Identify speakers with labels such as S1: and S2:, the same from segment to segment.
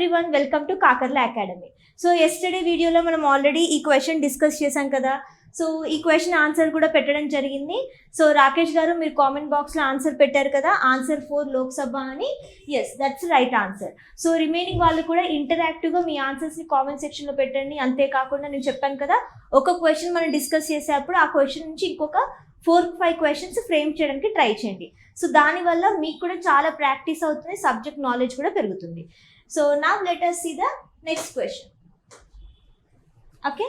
S1: Everyone, welcome to Kakarla academy. So yesterday వీడియోలో మనం already ఈ క్వశ్చన్ డిస్కస్ చేశాం కదా. సో ఈ క్వశ్చన్ ఆన్సర్ కూడా పెట్టడం జరిగింది. సో రాకేష్ గారు మీరు కామెంట్ బాక్స్లో ఆన్సర్ పెట్టారు కదా, ఆన్సర్ 4 లోక్సభ అని. Yes, that's right answer. So remaining వాళ్ళు కూడా ఇంటరాక్టివ్గా మీ ఆన్సర్స్ని కామెంట్ సెక్షన్లో పెట్టండి. అంతేకాకుండా నేను చెప్పాను కదా, ఒక క్వశ్చన్ మనం డిస్కస్ చేసేటప్పుడు ఆ క్వశ్చన్ నుంచి ఇంకొక 4-5 క్వశ్చన్స్ ఫ్రేమ్ చేయడానికి ట్రై చేయండి. సో దానివల్ల మీకు కూడా చాలా ప్రాక్టీస్ అవుతుంది, సబ్జెక్ట్ నాలెడ్జ్ కూడా పెరుగుతుంది. So now let us see the next question. Okay,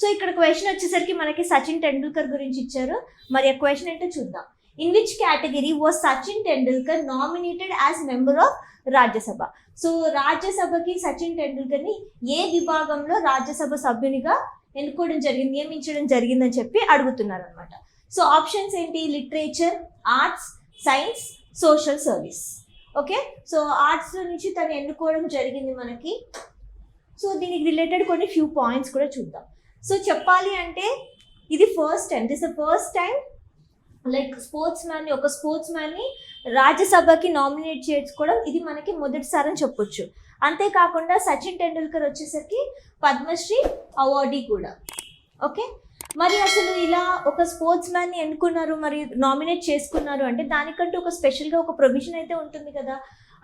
S1: so ఇక్కడ క్వశ్చన్ వచ్చేసరికి మనకి సచిన్ టెండూల్కర్ గురించి ఇచ్చారు. మరి ఆ క్వశ్చన్ ఏంటో చూద్దాం. In which category was Sachin Tendulkar nominated as member of Rajya Sabha? So రాజ్యసభకి సచిన్ టెండూల్కర్ని ఏ విభాగంలో రాజ్యసభ సభ్యునిగా ఎన్నుకోవడం జరిగింది, నియమించడం జరిగిందని చెప్పి అడుగుతున్నారు అనమాట. సో ఆప్షన్స్ ఏంటి? Literature, arts, science, social service. Okay, so ఆర్ట్స్లో నుంచి తను ఎన్నుకోవడం జరిగింది మనకి. సో దీనికి రిలేటెడ్ కొన్ని ఫ్యూ పాయింట్స్ కూడా చూద్దాం. సో చెప్పాలి అంటే ఇది ఫస్ట్ టైం లైక్ ఒక స్పోర్ట్స్ మ్యాన్ని రాజ్యసభకి నామినేట్ చేసుకోవడం ఇది మనకి మొదటిసారి అని చెప్పొచ్చు. అంతేకాకుండా సచిన్ టెండూల్కర్ వచ్చేసరికి పద్మశ్రీ అవార్డీ కూడా. ఓకే, మరి అసలు ఇలా ఒక స్పోర్ట్స్ మ్యాన్ని ఎన్నుకున్నారు, మరి నామినేట్ చేసుకున్నారు అంటే దానికంటూ ఒక స్పెషల్గా ఒక ప్రొవిజన్ అయితే ఉంటుంది కదా.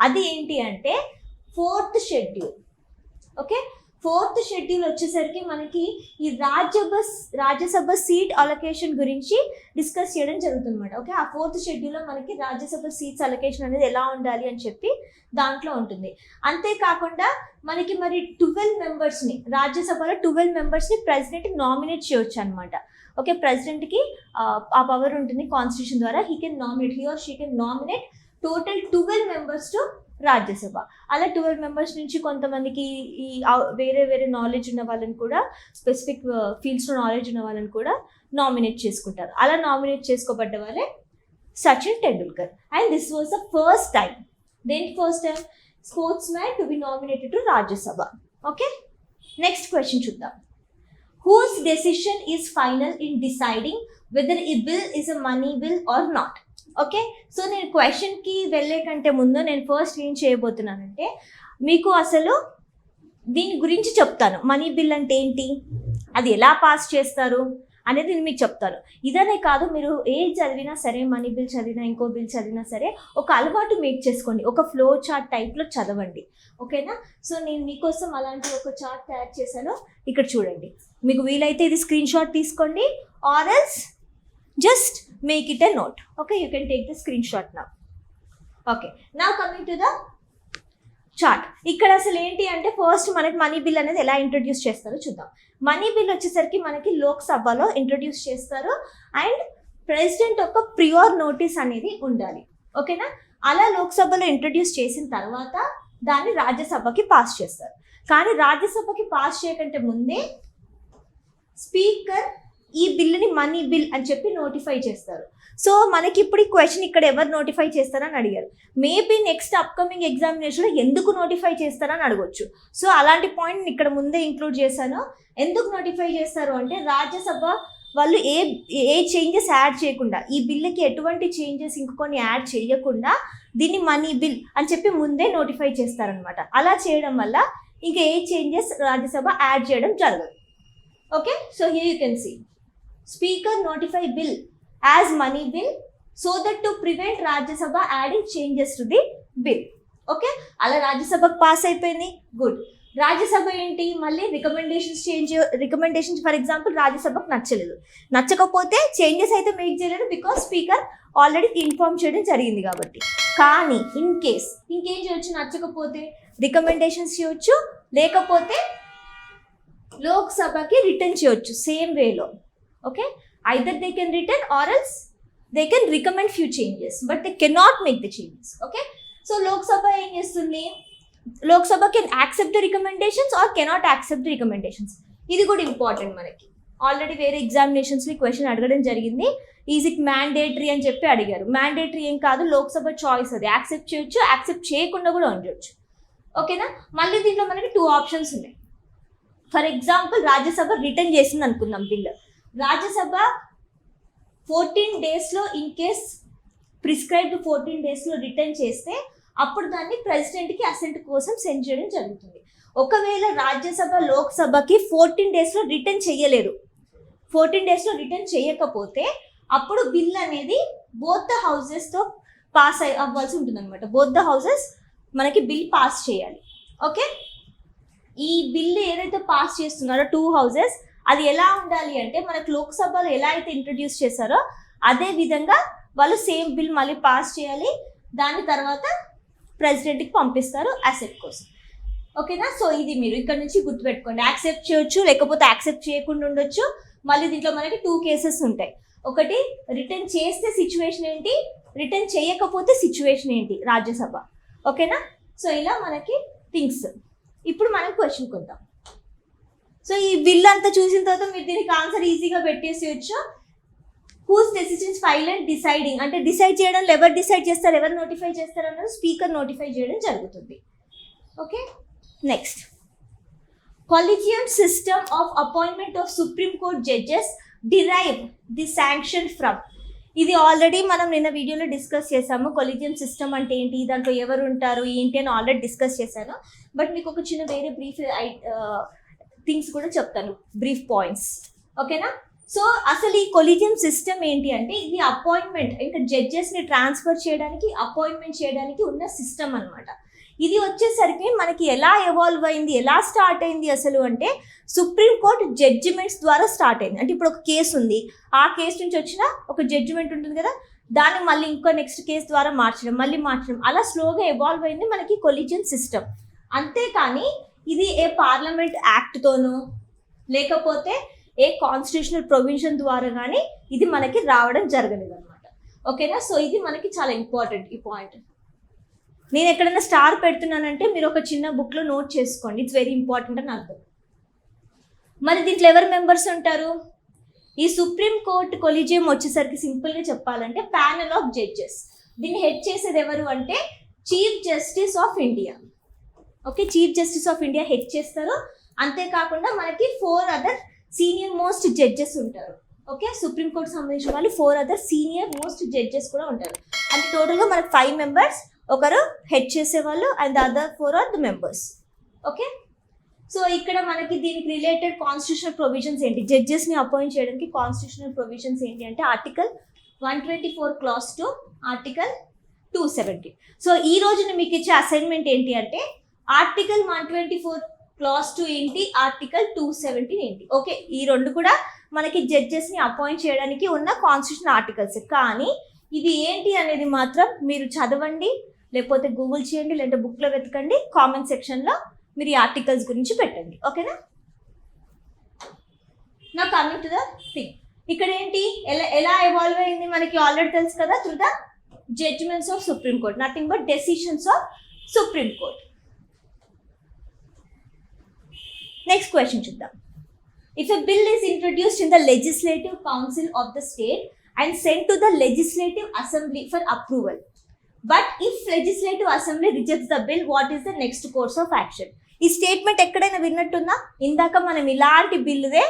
S1: అది ఏంటి అంటే 4th schedule. Okay, 4th schedule వచ్చేసరికి మనకి ఈ రాజ్యసభ సీట్ అలొకేషన్ గురించి డిస్కస్ చేయడం జరుగుతుంది అనమాట. ఓకే, ఆ 4th షెడ్యూల్లో మనకి రాజ్యసభ సీట్స్ అలొకేషన్ అనేది ఎలా ఉండాలి అని చెప్పి దాంట్లో ఉంటుంది. అంతేకాకుండా మనకి మరి 12 మెంబర్స్ని రాజ్యసభలో 12 మెంబర్స్ని ప్రెసిడెంట్కి నామినేట్ చేయొచ్చు అనమాట. ఓకే, ప్రెసిడెంట్కి ఆ పవర్ ఉంటుంది కాన్స్టిట్యూషన్ ద్వారా. He or she can nominate total 12 members to Rajya Sabha. అలా 12 మెంబర్స్ నుంచి కొంతమందికి ఈ వేరే నాలెడ్జ్ ఉన్న వాళ్ళని కూడా, స్పెసిఫిక్ ఫీల్డ్స్లో నాలెడ్జ్ ఉన్న వాళ్ళని కూడా నామినేట్ చేసుకుంటారు. అలా నామినేట్ చేసుకోబడ్డ వాళ్ళే Sachin Tendulkar. And this was the first time sportsman to be nominated to Rajya Sabha. Okay, next question చూద్దాం. Whose decision is final in deciding whether ఈ bill is a money bill or not? Okay, so నేను క్వశ్చన్కి వెళ్ళే కంటే ముందు నేను first ఏం చేయబోతున్నానంటే మీకు అసలు దీని గురించి చెప్తాను. మనీ బిల్ అంటే ఏంటి, అది ఎలా పాస్ చేస్తారు అనేది నేను మీకు చెప్తాను. ఇదనే కాదు, మీరు ఏది చదివినా సరే, మనీ బిల్ చదివినా ఇంకో బిల్ చదివినా సరే, ఒక అలవాటు మేక్ చేసుకోండి, ఒక ఫ్లో చార్ట్ టైప్లో చదవండి. ఓకేనా? సో నేను మీకోసం అలాంటి ఒక చార్ట్ తయారు చేశాను, ఇక్కడ చూడండి. మీకు వీలైతే ఇది స్క్రీన్ షాట్ తీసుకోండి, or else just make it a note. Okay, you can take the screenshot now. Okay, now coming to the chart. ఇక్కడ అసలు ఏంటి అంటే ఫస్ట్ మనకి మనీ బిల్ అనేది ఎలా ఇంట్రడ్యూస్ చేస్తారో చూద్దాం. మనీ బిల్ వచ్చేసరికి మనకి లోక్సభలో ఇంట్రడ్యూస్ చేస్తారు అండ్ ప్రెసిడెంట్ ఒక ప్రియోర్ నోటీస్ అనేది ఉండాలి. ఓకేనా? అలా లోక్సభలో ఇంట్రడ్యూస్ చేసిన తర్వాత దాన్ని రాజ్యసభకి పాస్ చేస్తారు. కానీ రాజ్యసభకి పాస్ చేయకంటే ముందే స్పీకర్ ఈ బిల్లుని మనీ బిల్ అని చెప్పి నోటిఫై చేస్తారు. సో మనకి ఇప్పుడు ఈ క్వశ్చన్ ఇక్కడ ఎవరు నోటిఫై చేస్తారని అడిగారు. మేబీ నెక్స్ట్ అప్కమింగ్ ఎగ్జామినేషన్లో ఎందుకు నోటిఫై చేస్తారని అడగొచ్చు. సో అలాంటి పాయింట్ ఇక్కడ ముందే ఇంక్లూడ్ చేశాను. ఎందుకు నోటిఫై చేస్తారు అంటే రాజ్యసభ వాళ్ళు ఏ చేంజెస్ యాడ్ చేయకుండా, ఈ బిల్లుకి ఎటువంటి చేంజెస్ ఇంకొన్ని యాడ్ చేయకుండా దీన్ని మనీ బిల్ అని చెప్పి ముందే నోటిఫై చేస్తారనమాట. అలా చేయడం వల్ల ఇంకా ఏ చేంజెస్ రాజ్యసభ యాడ్ చేయడం జరగదు. Okay, so here you can see Speaker notify bill as money bill so that to prevent Rajya Sabha adding changes to the bill. Okay, అలా రాజ్యసభకు పాస్ అయిపోయింది, గుడ్. రాజ్యసభ ఏంటి, మళ్ళీ రికమెండేషన్స్ ఫర్ ఎగ్జాంపుల్ రాజ్యసభకు నచ్చకపోతే changes అయితే మేక్ చేయలేదు, because speaker already inform చేయడం జరిగింది కాబట్టి. కానీ ఇంకేం చేయొచ్చు, నచ్చకపోతే రికమెండేషన్స్ చేయొచ్చు, లేకపోతే లోక్సభకి రిటర్న్ చేయొచ్చు సేమ్ వేలో. Okay, either they can return or else they can recommend few changes, but they cannot make the changes. Okay, so Lok Sabha em chestundi, Lok Sabha can accept the recommendations or cannot accept the recommendations. ఇది కూడా important. మనకి already వేరే ఎగ్జామినేషన్స్లో ఈ question అడగడం జరిగింది. Is it mandatory అని చెప్పి అడిగారు. మ్యాండేటరీ ఏం కాదు, లోక్సభ చాయిస్. అది యాక్సెప్ట్ చేయొచ్చు, యాక్సెప్ట్ చేయకుండా కూడా ఉండొచ్చు. ఓకేనా? మళ్ళీ దీంట్లో మనకి 2 ఆప్షన్స్ ఉన్నాయి. ఫర్ ఎగ్జాంపుల్ రాజ్యసభ రిటర్న్ చేసింది అనుకుందాం బిల్. రాజ్యసభ 14 డేస్లో ఇన్ కేస్ ప్రిస్క్రైబ్డ్ 14 డేస్లో రిటర్న్ చేస్తే అప్పుడు దాన్ని ప్రెసిడెంట్కి అసెంట్ కోసం సెండ్ చేయడం జరుగుతుంది. ఒకవేళ రాజ్యసభ లోక్సభకి 14 daysలో రిటర్న్ చేయలేదు, 14 daysలో రిటర్న్ చేయకపోతే అప్పుడు బిల్ అనేది బోత్ ద హౌజెస్తో పాస్ అవ్వాల్సి ఉంటుంది అనమాట. బోత్ ద హౌజెస్ మనకి బిల్ పాస్ చేయాలి. ఓకే, ఈ బిల్ ఏదైతే పాస్ చేస్తున్నారో 2 houses అది ఎలా ఉండాలి అంటే మనకు లోక్సభలో ఎలా అయితే ఇంట్రడ్యూస్ చేశారో అదే విధంగా వాళ్ళు సేమ్ బిల్ మళ్ళీ పాస్ చేయాలి. దాని తర్వాత ప్రెసిడెంట్కి పంపిస్తారు అసెట్ కోసం. ఓకేనా? సో ఇది మీరు ఇక్కడ నుంచి గుర్తుపెట్టుకోండి. యాక్సెప్ట్ చేయొచ్చు, లేకపోతే యాక్సెప్ట్ చేయకుండా ఉండొచ్చు. మళ్ళీ దీంట్లో మనకి 2 cases ఉంటాయి. ఒకటి రిటర్న్ చేస్తే సిచ్యువేషన్ ఏంటి, రిటర్న్ చేయకపోతే సిచ్యువేషన్ ఏంటి రాజ్యసభ. ఓకేనా? సో ఇలా మనకి థింగ్స్. ఇప్పుడు మనం క్వశ్చన్ కొద్దాం. సో ఈ బిల్ అంతా చూసిన తర్వాత మీరు దీనికి ఆన్సర్ ఈజీగా పెట్టేసేయచ్చు. Whose decisions final and deciding అంటే డిసైడ్ చేయడం ఎవరు డిసైడ్ చేస్తారు, ఎవరు నోటిఫై చేస్తారు అన్నది స్పీకర్ నోటిఫై చేయడం జరుగుతుంది. Okay, next collegium system of appointment of Supreme Court judges derive the sanction from. ఇది ఆల్రెడీ మనం నిన్న వీడియోలో డిస్కస్ చేసాము. కొలీజియం సిస్టమ్ అంటే ఏంటి, దాంట్లో ఎవరు ఉంటారు ఏంటి అని ఆల్రెడీ డిస్కస్ చేశాను. బట్ మీకు ఒక చిన్న వేరే బ్రీఫ్ థింగ్స్ కూడా చెప్తాను, బ్రీఫ్ పాయింట్స్. ఓకేనా? సో అసలు ఈ కొలీజియం సిస్టమ్ ఏంటి అంటే ఇది అపాయింట్మెంట్, ఇంకా జడ్జెస్ని ట్రాన్స్ఫర్ చేయడానికి, అపాయింట్మెంట్ చేయడానికి ఉన్న సిస్టమ్ అనమాట. ఇది వచ్చేసరికి మనకి ఎలా ఎవాల్వ్ అయింది, ఎలా స్టార్ట్ అయింది అసలు అంటే సుప్రీంకోర్టు జడ్జిమెంట్స్ ద్వారా స్టార్ట్ అయింది. అంటే ఇప్పుడు ఒక కేసు ఉంది, ఆ కేసు నుంచి వచ్చిన ఒక జడ్జిమెంట్ ఉంటుంది కదా, దాన్ని మళ్ళీ ఇంకో నెక్స్ట్ కేసు ద్వారా మార్చడం, మళ్ళీ మార్చడం, అలా స్లోగా ఎవాల్వ్ అయింది మనకి కొలీజియం సిస్టమ్. అంతేకాని ఇది ఏ పార్లమెంట్ యాక్ట్తోనో లేకపోతే ఏ కాన్స్టిట్యూషనల్ ప్రొవిజన్ ద్వారా కానీ ఇది మనకి రావడం జరగలేదు అనమాట. ఓకేనా? సో ఇది మనకి చాలా ఇంపార్టెంట్ ఈ పాయింట్. నేను ఎక్కడైనా స్టార్ పెడుతున్నానంటే మీరు ఒక చిన్న బుక్లో నోట్ చేసుకోండి, ఇట్స్ వెరీ ఇంపార్టెంట్ అని అర్థం. మరి దీంట్లో ఎవరు మెంబర్స్ ఉంటారు? ఈ సుప్రీం కోర్ట్ కొలీజియం వచ్చేసరికి సింపుల్గా చెప్పాలంటే ప్యానెల్ ఆఫ్ జడ్జెస్. దీన్ని హెడ్ చేసేది ఎవరు అంటే chief justice of India. Okay, chief justice of India head చేస్తారు. అంతేకాకుండా మనకి 4 other సీనియర్ మోస్ట్ జడ్జెస్ ఉంటారు. ఓకే, సుప్రీం కోర్ట్ సంబంధించిన వాళ్ళు 4 other సీనియర్ మోస్ట్ జడ్జెస్ కూడా ఉంటారు. అంటే టోటల్గా మనకి 5 members, ఒకరు హెడ్ చేసేవాళ్ళు and the other 4 are the members. Okay, so ఇక్కడ మనకి దీనికి రిలేటెడ్ కాన్స్టిట్యూషనల్ ప్రొవిజన్స్ ఏంటి, జడ్జెస్ని అపాయింట్ చేయడానికి కాన్స్టిట్యూషనల్ ప్రొవిజన్స్ ఏంటి అంటే ఆర్టికల్ 124 clause 2, ఆర్టికల్ 270. సో ఈ రోజున మీకు ఇచ్చే అసైన్మెంట్ ఏంటి అంటే ఆర్టికల్ 124 clause 2 ఏంటి, ఆర్టికల్ 270 ఏంటి. ఓకే, ఈ రెండు కూడా మనకి జడ్జెస్ని అపాయింట్ చేయడానికి ఉన్న కాన్స్టిట్యూషనల్ ఆర్టికల్స్. కానీ ఇవి ఏంటి అనేది మాత్రం మీరు చదవండి, లేకపోతే గూగుల్ చేయండి, లేదంటే బుక్లో వెతకండి, కామెంట్ సెక్షన్లో మీరు ఈ ఆర్టికల్స్ గురించి పెట్టండి. ఓకేనా? నా కమింగ్ టు ద థింగ్, ఇక్కడ ఏంటి ఎలా ఎవాల్వ్ అయింది మనకి ఆల్రెడీ తెలుసు కదా, through the judgments of supreme court, nothing but decisions of supreme court. Next question చూద్దాం. If a bill is introduced in the legislative council of the state and sent to the legislative assembly for approval, but if legislative assembly rejects the bill, what is the next course of action? ఈ statement ఎక్కడైనా విన్నట్టుందా? ఇందాక మనం ఇలాంటి బిల్లుదే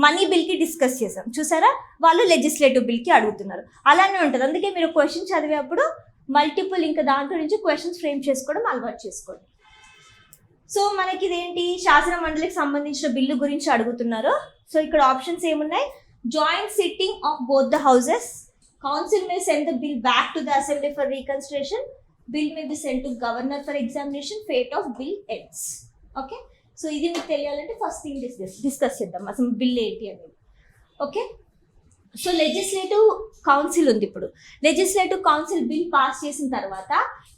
S1: money బిల్కి discuss చేసాం, చూసారా? వాళ్ళు legislative బిల్కి అడుగుతున్నారు, అలానే ఉంటుంది. అందుకే మీరు క్వశ్చన్ చదివేటప్పుడు మల్టిపుల్ ఇంకా దాంట్లో నుంచి క్వశ్చన్స్ ఫ్రేమ్ చేసుకోవడం అలవాటు చేసుకోండి. సో మనకి ఇదేంటి శాసన మండలికి సంబంధించిన బిల్లు గురించి అడుగుతున్నారు. సో ఇక్కడ ఆప్షన్స్ ఏమున్నాయి? Joint sitting of both the houses. Council may send the bill back to the assembly for reconsideration. Bill may be sent to governor for examination. Fate of bill ends. Okay. So ఇది మీకు తెలియాలంటే first thing discuss చేద్దాం అసలు bill ఏంటి అనేది. Okay, so legislative council ఉంది. ఇప్పుడు legislative council bill pass చేసిన తర్వాత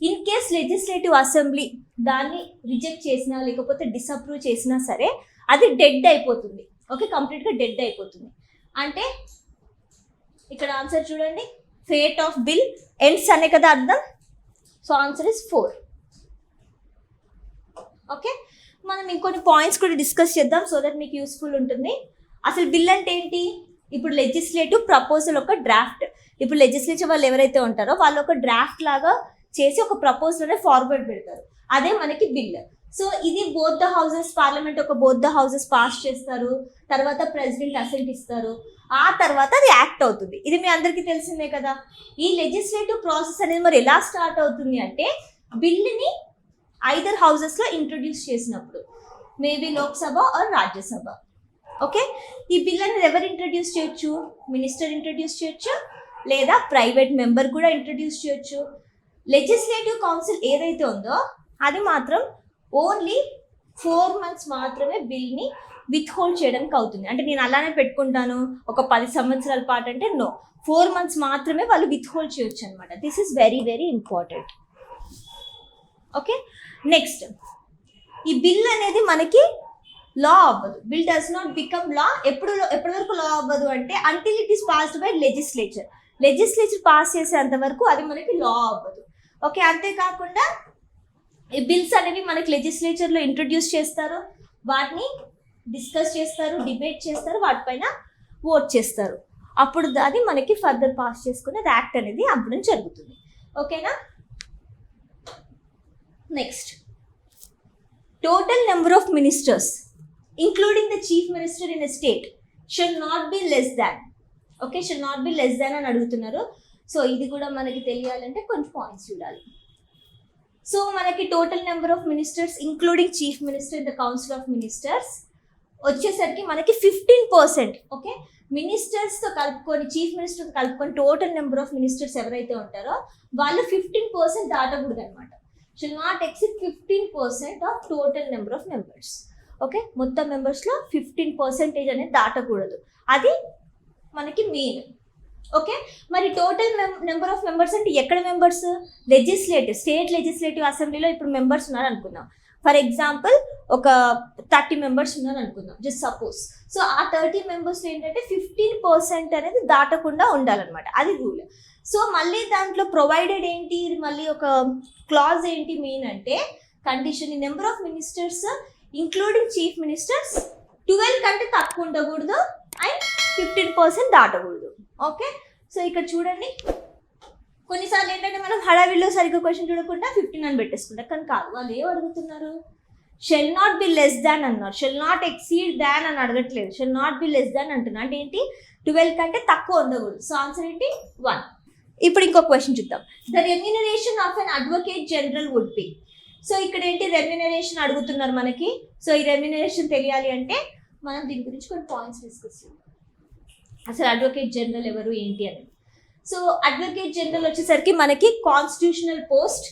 S1: ఇన్ కేస్ లెజిస్లేటివ్ అసెంబ్లీ దాన్ని రిజెక్ట్ చేసినా లేకపోతే డిసప్రూవ్ చేసినా సరే అది డెడ్ అయిపోతుంది. ఓకే, కంప్లీట్గా డెడ్ అయిపోతుంది. అంటే ఇక్కడ ఆన్సర్ చూడండి, ఫేట్ ఆఫ్ బిల్ ఎండ్స్ అనే కదా అర్థం. So answer is 4. ఓకే, మనం ఇంకొన్ని పాయింట్స్ కూడా డిస్కస్ చేద్దాం సో దట్ మీకు యూస్ఫుల్ ఉంటుంది. అసలు బిల్ అంటే ఏంటి? ఇప్పుడు లెజిస్లేటివ్ ప్రపోజల్ ఒక డ్రాఫ్ట్, ఇప్పుడు లెజిస్లేచర్ వాళ్ళు ఎవరైతే ఉంటారో వాళ్ళు ఒక డ్రాఫ్ట్ లాగా చేసి ఒక ప్రపోజల్నే ఫార్వర్డ్ పెడతారు, అదే మనకి బిల్. సో ఇది బోత్ ద హౌసెస్, పార్లమెంట్ ఒక బోత్ ద హౌసెస్ పాస్ చేస్తారు, తర్వాత ప్రెసిడెంట్ అసెంట్ ఇస్తారు, ఆ తర్వాత అది యాక్ట్ అవుతుంది. ఇది మీ అందరికీ తెలిసిందే కదా. ఈ లెజిస్లేటివ్ ప్రాసెస్ అనేది మరి ఎలా స్టార్ట్ అవుతుంది అంటే బిల్లుని ఐదర్ హౌసెస్లో ఇంట్రొడ్యూస్ చేసినప్పుడు, maybe Lok Sabha or Rajya Sabha. Okay, ఈ బిల్ అనేది ఎవరు ఇంట్రడ్యూస్ చేయొచ్చు? మినిస్టర్ ఇంట్రడ్యూస్ చేయొచ్చు, లేదా ప్రైవేట్ మెంబర్ కూడా ఇంట్రడ్యూస్ చేయొచ్చు. లెజిస్లేటివ్ కౌన్సిల్ ఏదైతే ఉందో అది మాత్రం ఓన్లీ 4 months మాత్రమే బిల్ని విత్ హోల్డ్ చేయడానికి అవుతుంది. అంటే నేను అలానే పెట్టుకుంటాను ఒక 10 సంవత్సరాల పాటు అంటే నో, 4 months మాత్రమే వాళ్ళు విత్ హోల్డ్ చేయొచ్చు అనమాట. This is very very important. Okay, next, ఈ బిల్ అనేది మనకి లా అవ్వదు. బిల్ డస్ నాట్ బికమ్ లా. ఎప్పటి వరకు లా అవ్వదు అంటే until it is passed by legislature. Legislature pass చేసేంత వరకు అది మనకి లా అవ్వదు. ఓకే, అంతేకాకుండా ఈ బిల్స్ అనేవి మనకి లెజిస్లేచర్లో ఇంట్రొడ్యూస్ చేస్తారు, వాటిని డిస్కస్ చేస్తారు, డిబేట్ చేస్తారు, వాటిపైన ఓట్ చేస్తారు. అప్పుడు అది మనకి ఫర్దర్ పాస్ చేసుకుని అది యాక్ట్ అనేది అవ్వడం జరుగుతుంది. ఓకేనా? Next, total number of ministers including the chief minister in a state should not be less than. Okay, should not be less than అని అడుగుతున్నారు. సో ఇది కూడా మనకి తెలియాలంటే కొంచెం పాయింట్స్ చూడాలి. సో మనకి total number of ministers including chief minister in the council of ministers వచ్చేసరికి మనకి 15%. ఓకే, మినిస్టర్స్తో కలుపుకొని, చీఫ్ మినిస్టర్తో కలుపుకొని టోటల్ నెంబర్ ఆఫ్ మినిస్టర్స్ ఎవరైతే ఉంటారో వాళ్ళు 15% దాటకూడదు అనమాట. Should not exceed 15% of total number of members. Okay, మొత్తం మెంబర్స్లో 15% అనేది దాటకూడదు. అది మనకి మెయిన్. ఓకే, మరి టోటల్ నెంబర్ ఆఫ్ మెంబర్స్ అంటే ఎక్కడ మెంబర్స్? లెజిస్లేటివ్, స్టేట్ లెజిస్లేటివ్ అసెంబ్లీలో ఇప్పుడు మెంబర్స్ ఉన్నారు అనుకుందాం. ఫర్ ఎగ్జాంపుల్ ఒక 30 మెంబర్స్ ఉన్నారు అనుకుందాం, జస్ట్ సపోజ్. సో ఆ 30 మెంబర్స్లో ఏంటంటే 15% అనేది దాటకుండా ఉండాలన్నమాట, అది రూల్. సో మళ్ళీ దాంట్లో ప్రొవైడెడ్ ఏంటి, మళ్ళీ ఒక క్లాజ్ ఏంటి మెయిన్ అంటే కండిషన్, ఈ number of ministers including chief ministers 12 కంటే తక్కువ ఉండకూడదు అండ్ 15% దాటకూడదు. ఓకే, సో ఇక్కడ చూడండి, కొన్నిసార్లు ఏంటంటే మనం హడావిడిలో సరిగ్గా క్వశ్చన్ చూడకుండా 15 అని పెట్టేసుకుంటాం. కానీ కాదు, వాళ్ళు ఏం అడుగుతున్నారు? Shall not be less than అన్నారు, షెల్ నాట్ ఎక్సీడ్ దాన్ అని అడగట్లేదు, shall not be less than అంటున్నా. అంటే ఏంటి? 12 కంటే తక్కువ ఉండకూడదు. సో ఆన్సర్ ఏంటి? 1. ఇప్పుడు ఇంకో క్వశ్చన్ చూద్దాం. The remuneration of an advocate general would be. So ఇక్కడ ఏంటి? రెమ్యూనరేషన్ అడుగుతున్నారు మనకి. సో ఈ రెమ్యూనరేషన్ తెలియాలి అంటే మనం దీని గురించి కొన్ని పాయింట్స్ డిస్కస్ చేద్దాం. అసలు అడ్వకేట్ జనరల్ ఎవరు, ఏంటి అని. సో అడ్వకేట్ జనరల్ వచ్చేసరికి మనకి కాన్స్టిట్యూషనల్ పోస్ట్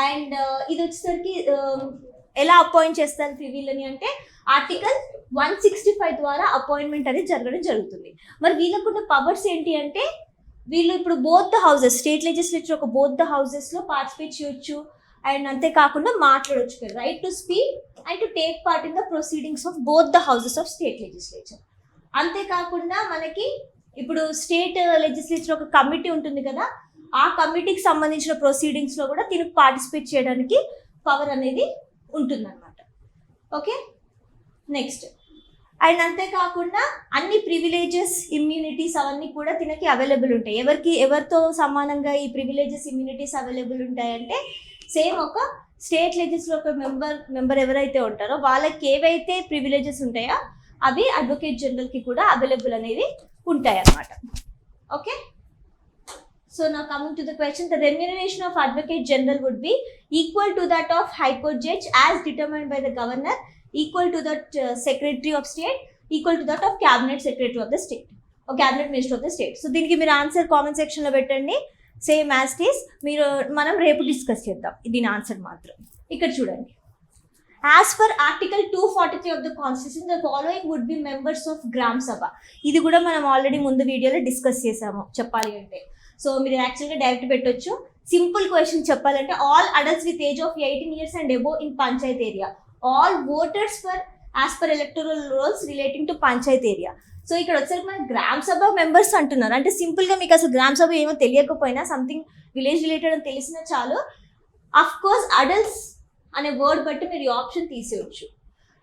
S1: అండ్ ఇది వచ్చేసరికి ఎలా అపాయింట్ చేస్తారు వీళ్ళని అంటే ఆర్టికల్ 165 ద్వారా అపాయింట్మెంట్ అనేది జరగడం జరుగుతుంది. మరి వీళ్ళకున్న పవర్స్ ఏంటి అంటే వీళ్ళు ఇప్పుడు both the houses, state legislature ఒక బోత్ ద హౌసెస్లో పార్టిసిపేట్ చేయొచ్చు అండ్ అంతేకాకుండా మాట్లాడవచ్చు, right to speak and to take part in the proceedings of both the houses of state legislature. అంతేకాకుండా మనకి ఇప్పుడు స్టేట్ లెజిస్లేచర్ ఒక కమిటీ ఉంటుంది కదా, ఆ కమిటీకి సంబంధించిన ప్రొసీడింగ్స్లో కూడా దీనికి పార్టిసిపేట్ చేయడానికి పవర్ అనేది ఉంటుందన్నమాట. ఓకే, నెక్స్ట్, అండ్ అంతేకాకుండా అన్ని ప్రివిలేజెస్, ఇమ్యూనిటీస్ అవన్నీ కూడా దీనికి అవైలబుల్ ఉంటాయి. ఎవరితో సమానంగా ఈ ప్రివిలేజెస్, ఇమ్యూనిటీస్ అవైలబుల్ ఉంటాయంటే సేమ్ ఒక స్టేట్ లెజిస్లో ఒక మెంబర్ ఎవరైతే ఉంటారో వాళ్ళకి ఏవైతే ప్రివిలేజెస్ ఉంటాయో అవి అడ్వకేట్ జనరల్కి కూడా అవైలబుల్ అనేవి ఉంటాయి అన్నమాట. Okay, so now coming to the question, the remuneration of advocate general would be equal to that of high court judge as determined by the governor, equal to that secretary of state, equal to that of cabinet secretary of the state or cabinet minister of the state. So దీనికి మీరు answer comment సెక్షన్లో పెట్టండి, same as it is. మనం రేపు discuss చేద్దాం దీని answer మాత్రం. ఇక్కడ చూడండి, as per article 243 of the constitution the following would be members of Gram Sabha. ఇది కూడా మనం ఆల్రెడీ ముందు వీడియోలో డిస్కస్ చేసాము చెప్పాలి అంటే. సో మీరు యాక్చువల్గా డైరెక్ట్ పెట్టొచ్చు. సింపుల్ క్వశ్చన్ చెప్పాలంటే all adults with age of 18 years and above in panchayat area, all voters for as per electoral rolls relating to panchayat area. So ఇక్కడ వచ్చేసరికి మన గ్రామ్ సభ మెంబర్స్ అంటున్నారు. అంటే సింపుల్గా మీకు అసలు గ్రామ్ సభ ఏమో తెలియకపోయినా, సంథింగ్ విలేజ్ రిలేటెడ్ అని తెలిసినా చాలు, అఫ్ కోర్స్ అడల్ట్స్ అనే వర్డ్ బట్టి మీరు ఈ ఆప్షన్ తీసేయచ్చు.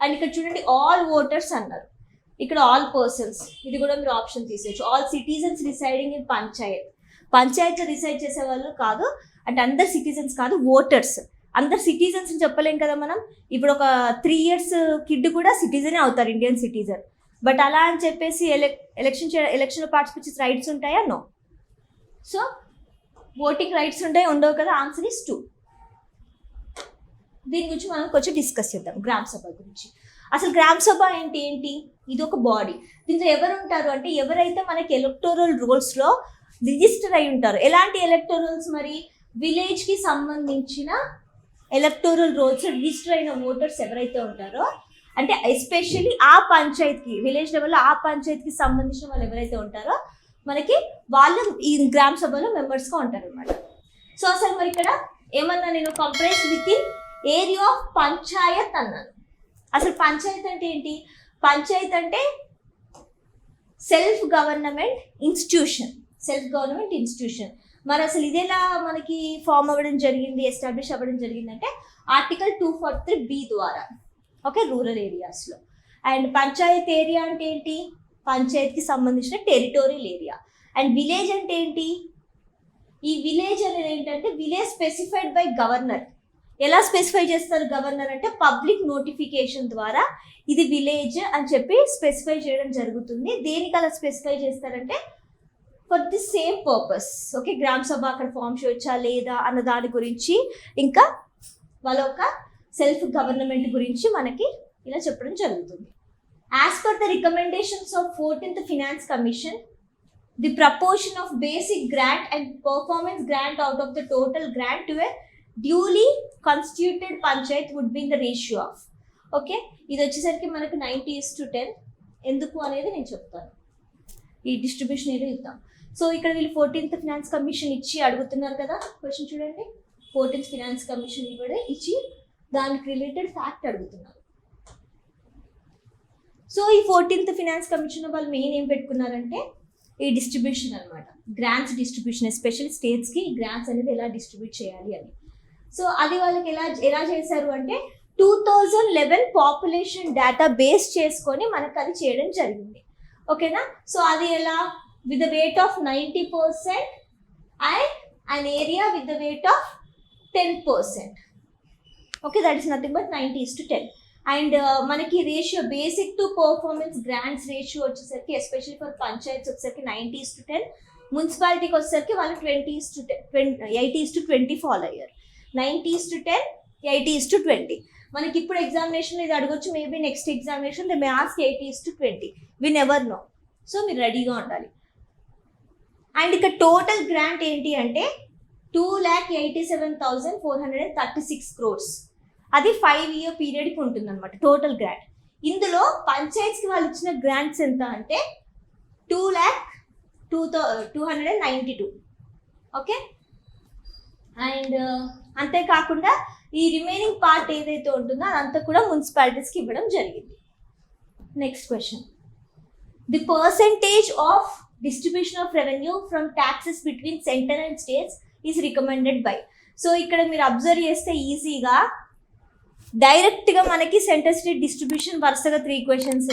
S1: అండ్ ఇక్కడ చూడండి ఆల్ ఓటర్స్ అన్నారు, ఇక్కడ ఆల్ పర్సన్స్, ఇది కూడా మీరు ఆప్షన్ తీసేయచ్చు. All citizens residing in panchayat reside చేసే వాళ్ళు కాదు, అంటే అందరు సిటిజన్స్ కాదు, ఓటర్స్. అందరు సిటిజన్స్ అని చెప్పలేం కదా మనం. ఇప్పుడు ఒక 3 years కిడ్ కూడా సిటిజనే అవుతారు, ఇండియన్ సిటిజన్. బట్ అలా అని చెప్పేసి ఎలక్షన్లో పార్టిసిపేట్ చేసే రైట్స్ ఉంటాయా? నో. సో ఓటింగ్ రైట్స్ ఉంటాయి, ఉండవు కదా. Answer is 2. దీని గురించి మనం కొంచెం డిస్కస్ చేద్దాం. గ్రామ సభ గురించి. అసలు గ్రామ సభ ఏంటి? ఇది ఒక బాడీ. దీంట్లో ఎవరు ఉంటారు అంటే ఎవరైతే మనకి ఎలక్టోరల్ రోల్స్లో రిజిస్టర్ అయి ఉంటారు. ఎలాంటి ఎలక్టోరల్స్? మరి విలేజ్కి సంబంధించిన ఎలక్టోరల్ రోల్స్ రిజిస్టర్ అయిన ఓటర్స్ ఎవరైతే ఉంటారో, అంటే ఎస్పెషల్లీ ఆ పంచాయతీకి, విలేజ్ లెవెల్లో ఆ పంచాయతీకి సంబంధించిన వాళ్ళు ఎవరైతే ఉంటారో మనకి వాళ్ళు ఈ గ్రామ సభలో మెంబర్స్గా ఉంటారు అనమాట. సో అసలు మరి ఇక్కడ ఏమన్నా నేను comprise with in area of Panchayat అన్నాను. అసలు పంచాయత్ అంటే ఏంటి? పంచాయత్ అంటే సెల్ఫ్ గవర్నమెంట్ ఇన్స్టిట్యూషన్. మరి అసలు ఇదేలా మనకి ఫామ్ అవ్వడం జరిగింది, ఎస్టాబ్లిష్ అవ్వడం జరిగింది అంటే ఆర్టికల్ 243B ద్వారా. ఓకే, రూరల్ ఏరియాస్లో. అండ్ పంచాయత్ ఏరియా అంటే ఏంటి? పంచాయత్కి సంబంధించిన టెరిటోరియల్ ఏరియా. అండ్ విలేజ్ అంటే ఏంటి? ఈ విలేజ్ అనేది ఏంటంటే విలేజ్ స్పెసిఫైడ్ బై గవర్నర్. ఎలా స్పెసిఫై చేస్తారు గవర్నర్ అంటే పబ్లిక్ నోటిఫికేషన్ ద్వారా ఇది విలేజ్ అని చెప్పి స్పెసిఫై చేయడం జరుగుతుంది. దేనికి అలా స్పెసిఫై చేస్తారంటే for the same purpose. Okay, గ్రామ సభ అక్కడ ఫామ్ చేయొచ్చా లేదా అన్న దాని గురించి, ఇంకా వాళ్ళ ఒక సెల్ఫ్ గవర్నమెంట్ గురించి మనకి ఇలా చెప్పడం జరుగుతుంది. As per the recommendations of 14th Finance Commission, the proportion of basic grant and performance grant out of the total grant to a duly constituted panchayat would be in the ratio of. Okay, ఇది వచ్చేసరికి మనకు 90:10. ఎందుకు అనేది నేను చెప్తాను. ఈ distribution ఏదో ఇద్దాం. సో ఇక్కడ వీళ్ళు 14th Finance Commission ఇచ్చి అడుగుతున్నారు కదా. క్వశ్చన్ చూడండి, 14th Finance Commission కూడా ఇచ్చి దానికి రిలేటెడ్ ఫ్యాక్ట్ అడుగుతున్నారు. సో ఈ 14th Finance Commission వాళ్ళు మెయిన్ ఏం పెట్టుకున్నారంటే ఈ డిస్ట్రిబ్యూషన్ అనమాట. గ్రాంట్స్ డిస్ట్రిబ్యూషన్, ఎస్పెషల్లీ స్టేట్స్కి గ్రాంట్స్ అనేది ఎలా డిస్ట్రిబ్యూట్ చేయాలి అని. సో అది వాళ్ళకి ఎలా చేశారు అంటే 2011 పాపులేషన్ డేటా బేస్ చేసుకొని మనకు అది చేయడం జరిగింది. ఓకేనా. సో అది ఎలా? With the weight of 90% and an area with the weight of 10%. Okay, that is nothing but 90:10. And మనకి ratio basic to performance grants ratio వచ్చేసరికి ఎస్పెషల్లీ ఫర్ పంచాయత్స్ వచ్చేసరికి 90:10, మున్సిపాలిటీకి వచ్చేసరికి వాళ్ళు 80:20 ఫాలో అయ్యారు. 90:10, 80:20. మనకి ఇప్పుడు ఎగ్జామినేషన్ ఇది అడగొచ్చు, maybe next examination they may ask 80:20. We never know. So మీరు రెడీగా ఉండాలి. అండ్ ఇక్కడ టోటల్ గ్రాంట్ ఏంటి అంటే 2,87,436 crores. అది 5-year పీరియడ్కి ఉంటుంది అనమాట టోటల్ గ్రాంట్. ఇందులో పంచాయత్స్కి వాళ్ళు ఇచ్చిన గ్రాంట్స్ ఎంత అంటే 2,02,292. ఓకే, అండ్ అంతేకాకుండా ఈ రిమైనింగ్ పార్ట్ ఏదైతే ఉంటుందో అదంతా కూడా మున్సిపాలిటీస్కి ఇవ్వడం జరిగింది. Next question, the percentage of distribution of revenue from taxes between centre and states is recommended by. So ఇక్కడ మీరు అబ్జర్వ్ చేస్తే ఈజీగా డైరెక్ట్గా మనకి సెంటర్ స్టేట్ డిస్ట్రిబ్యూషన్ వరుసగా 3 questions,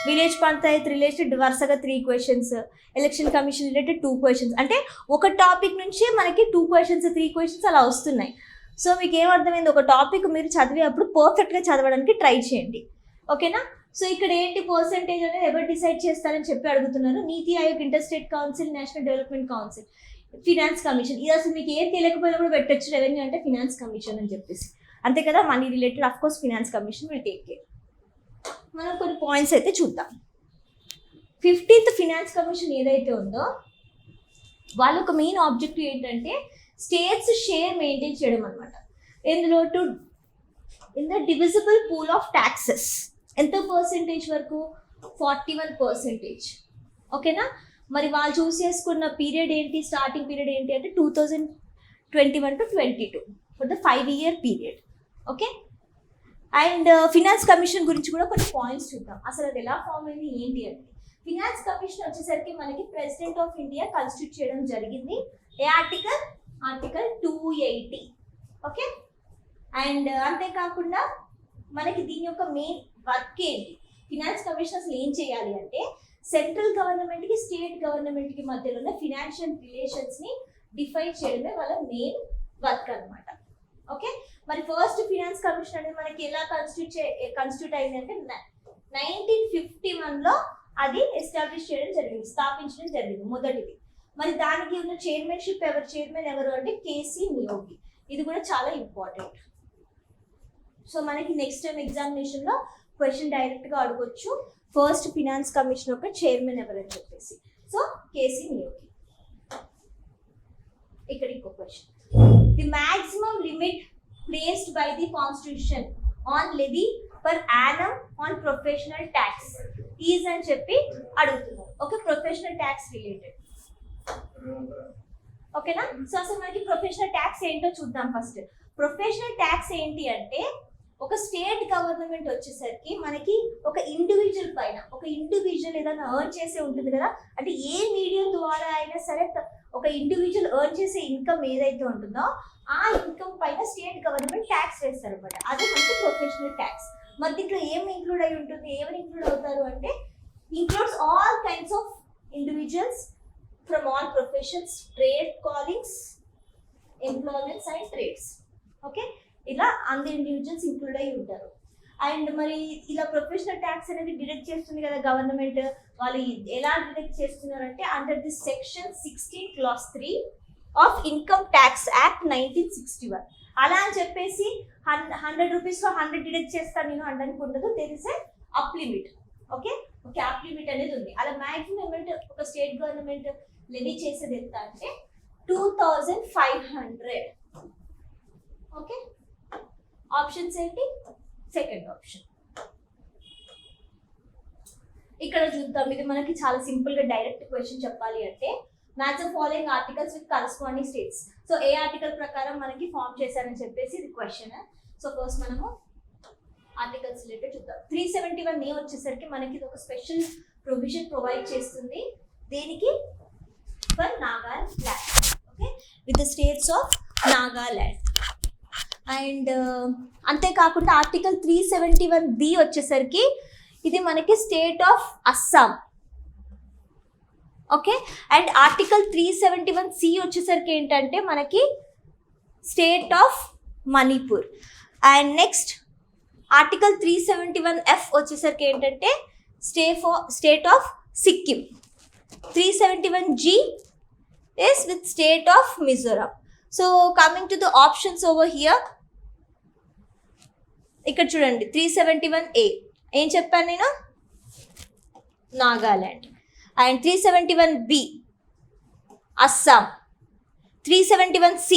S1: విలేజ్ పంచాయత్ రిలేటెడ్ వరుసగా 3 questions, election commission related 2 questions. అంటే ఒక టాపిక్ నుంచి మనకి 2 questions, 3 questions అలా వస్తున్నాయి. సో మీకు ఏమర్థమైంది? ఒక టాపిక్ మీరు చదివేటప్పుడు పర్ఫెక్ట్గా చదవడానికి ట్రై చేయండి. ఓకేనా. సో ఇక్కడ ఏంటి పర్సెంటేజ్ అనేది ఎవరు డిసైడ్ చేస్తారని చెప్పి అడుగుతున్నారు. నీతి Aayog, inter state council, national development council, finance commission. ఇది అసలు మీకు ఏం తెలియకపోయినా కూడా పెట్టచ్చు, రెవెన్యూ అంటే ఫినాన్స్ కమిషన్ అని చెప్పేసి. అంతే కదా, money related of course finance commission will take care. మనం కొన్ని పాయింట్స్ అయితే చూద్దాం. 15th Finance Commission ఏదైతే ఉందో వాళ్ళ ఒక మెయిన్ ఆబ్జెక్టివ్ ఏంటంటే స్టేట్స్ షేర్ మెయింటైన్ చేయడం అనమాట. ఇందులో in the divisible pool of taxes ఎంత పర్సెంటేజ్ వరకు? 41%. ఓకేనా. మరి వాళ్ళు చూస్ చేసుకున్న పీరియడ్ ఏంటి, స్టార్టింగ్ పీరియడ్ ఏంటి అంటే 2021 to 22 for the 5-year period. Okay. And finance commission గురించి కూడా కొన్ని పాయింట్స్ చూద్దాం. అసలు అది ఎలా ఫామ్ అయింది ఏంటి అంటే, ఫినాన్స్ కమిషన్ వచ్చేసరికి మనకి ప్రెసిడెంట్ ఆఫ్ ఇండియా కాన్స్టిట్యూట్ చేయడం జరిగింది. ఏ ఆర్టికల్? ఆర్టికల్ 280. ఓకే. అండ్ అంతేకాకుండా మనకి దీని యొక్క మెయిన్ వర్క్ ఏంటి? ఫినాన్స్ కమిషన్ అసలు ఏం చేయాలి అంటే సెంట్రల్ గవర్నమెంట్కి స్టేట్ గవర్నమెంట్కి మధ్యలో ఉన్న ఫినాన్షియల్ రిలేషన్స్ని డిఫైన్ చేయడమే వాళ్ళ మెయిన్ వర్క్ అనమాట. ఓకే. మరి ఫస్ట్ ఫినాన్స్ కమిషన్ అనేది మనకి ఎలా కాన్స్టిట్యూట్ అయింది అంటే 1951లో అది ఎస్టాబ్లిష్ చేయడం జరిగింది, స్థాపించడం జరిగింది మొదటిది. మరి దానికి ఉన్న చైర్మన్ ఎవరు అంటే కేసీ నియోగి. ఇది కూడా చాలా ఇంపార్టెంట్. సో మనకి నెక్స్ట్ టైం ఎగ్జామినేషన్లో క్వశ్చన్ డైరెక్ట్గా అడగొచ్చు, ఫస్ట్ ఫినాన్స్ కమిషన్ యొక్క చైర్మన్ ఎవరని చెప్పేసి. So K C Niyogi. ఇక్కడ ఇంకో question, the maximum limit placed by the constitution on levy per annum on professional tax is అని చెప్పి అడుగుతున్నారు. Okay, professional tax related. ఓకేనా? సో అసలు మనకి ప్రొఫెషనల్ ట్యాక్స్ ఏంటో చూద్దాం. ఫస్ట్ ప్రొఫెషనల్ ట్యాక్స్ ఏంటి అంటే, ఒక స్టేట్ గవర్నమెంట్ వచ్చేసరికి మనకి ఒక ఇండివిజువల్ పైన, ఒక ఇండివిజువల్ ఏదైనా ఎర్న్ చేసే ఉంటుంది కదా, అంటే ఏ మీడియం ద్వారా అయినా సరే ఒక ఇండివిజువల్ ఎర్న్ చేసే ఇన్కమ్ ఏదైతే ఉంటుందో ఆ ఇన్కమ్ పైన స్టేట్ గవర్నమెంట్ ట్యాక్స్ వేస్తారు అనమాట. అది మనకి ప్రొఫెషనల్ ట్యాక్స్. మరి దీంట్లో ఏమి ఇంక్లూడ్ అయి ఉంటుంది, ఎవరు ఇంక్లూడ్ అవుతారు అంటే, includes all kinds of individuals from all professions, trade కాలింగ్స్, employments and trades. Okay, ఇలా అందరు ఇండివిజువల్స్ ఇంక్లూడ్ అయి ఉంటారు. అండ్ మరి ఇలా ప్రొఫెషనల్ ట్యాక్స్ అనేది డిడక్ట్ చేస్తుంది కదా గవర్నమెంట్, వాళ్ళు ఎలా డిడక్ట్ చేస్తున్నారంటే under this section 16 clause 3 of income tax act 1961. అలా అని చెప్పేసి 100 రూపీస్లో 100 డిడక్ట్ చేస్తాను నేను అనడానికి ఉండదు. There is a up limit. Okay, cap limit అనేది ఉంది. అలా మ్యాక్సిమం అమౌంట్ ఒక స్టేట్ గవర్నమెంట్ లెవీ చేసేది ఎంత అంటే 2500. ఓకే, ఆప్షన్స్ ఏంటి? Second option. ఇక్కడ చూద్దాం, ఇది మనకి చాలా సింపుల్ గా డైరెక్ట్ క్వశ్చన్ చెప్పాలి అంటే, match of following articles with corresponding states. So A article ప్రకారం మనకి ఫామ్ చేశారని చెప్పేసి ఇది క్వశ్చన్. సో ఫస్ట్ మనము ఆర్టికల్స్ రిలేటెడ్ చూద్దాం. 371 వచ్చేసరికి మనకి ఇది ఒక స్పెషల్ ప్రొవిజన్ ప్రొవైడ్ చేస్తుంది. దేనికి? For Nagaland. Okay, with the states of Nagaland. And అంతేకాకుండా ఆర్టికల్ 371B వచ్చేసరికి ఇది మనకి state of Assam. Okay, and article 371C వచ్చేసరికి ఏంటంటే మనకి state of Manipur. And next article 371F వచ్చేసరికి ఏంటంటే state of Sikkim. 371G is with state of Mizoram. So coming to the options over here, ఇక్కడ చూడండి 371A ఏం చెప్పాను నేను? Nagaland. And 371B Assam, 371C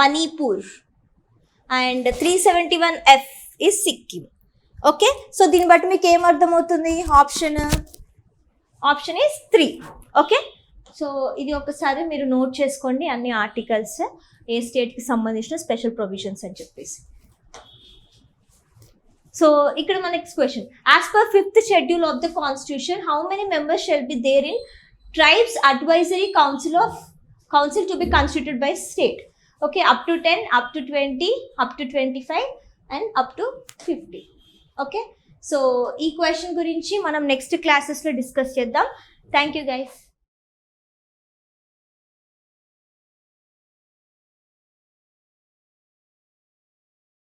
S1: Manipur, and 371F is Sikkim. Okay, so దీన్ని బట్టి మీకు ఏం అర్థమవుతుంది? Option is 3. ఓకే, సో ఇది ఒకసారి మీరు నోట్ చేసుకోండి, అన్ని ఆర్టికల్స్ ఏ స్టేట్కి సంబంధించిన స్పెషల్ ప్రొవిజన్స్ అని చెప్పేసి. సో ఇక్కడ మన next question, as per 5th schedule of the constitution how many members shall be there in tribes advisory council to be constituted by state? Okay, up to 10, up to 20, up to 25 and up to 50. Okay, so ఈ question గురించి మనం next క్లాసెస్లో discuss చేద్దాం. Thank you guys.